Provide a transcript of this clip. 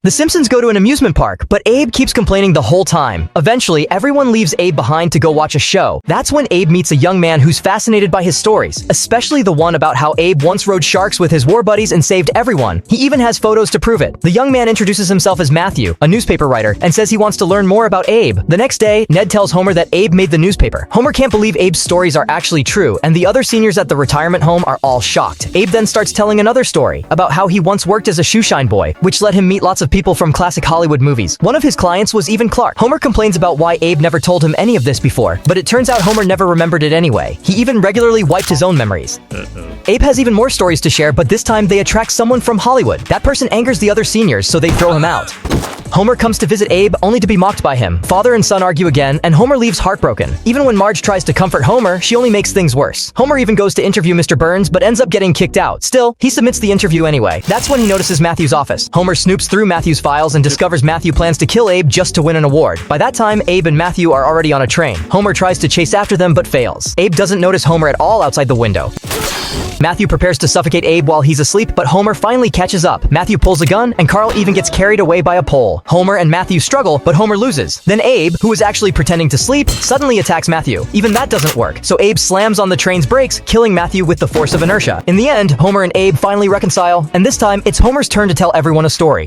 The Simpsons go to an amusement park, but Abe keeps complaining the whole time. Eventually, everyone leaves Abe behind to go watch a show. That's when Abe meets a young man who's fascinated by his stories, especially the one about how Abe once rode sharks with his war buddies and saved everyone. He even has photos to prove it. The young man introduces himself as Matthew, a newspaper writer, and says he wants to learn more about Abe. The next day, Ned tells Homer that Abe made the newspaper. Homer can't believe Abe's stories are actually true, and the other seniors at the retirement home are all shocked. Abe then starts telling another story about how he once worked as a shoeshine boy, which let him meet lots of people from classic Hollywood movies. One of his clients was even Clark. Homer complains about why Abe never told him any of this before, but it turns out Homer never remembered it anyway. He even regularly wiped his own memories. Abe has even more stories to share, but this time they attract someone from Hollywood. That person angers the other seniors, so they throw him out. Homer comes to visit Abe, only to be mocked by him. Father and son argue again, and Homer leaves heartbroken. Even when Marge tries to comfort Homer, she only makes things worse. Homer even goes to interview Mr. Burns, but ends up getting kicked out. Still, he submits the interview anyway. That's when he notices Matthew's office. Homer snoops through Matthew's files and discovers Matthew plans to kill Abe just to win an award. By that time, Abe and Matthew are already on a train. Homer tries to chase after them, but fails. Abe doesn't notice Homer at all outside the window. Matthew prepares to suffocate Abe while he's asleep, but Homer finally catches up. Matthew pulls a gun, and Carl even gets carried away by a pole. Homer and Matthew struggle, but Homer loses. Then Abe, who is actually pretending to sleep, suddenly attacks Matthew. Even that doesn't work, so Abe slams on the train's brakes, killing Matthew with the force of inertia. In the end, Homer and Abe finally reconcile, and this time, it's Homer's turn to tell everyone a story.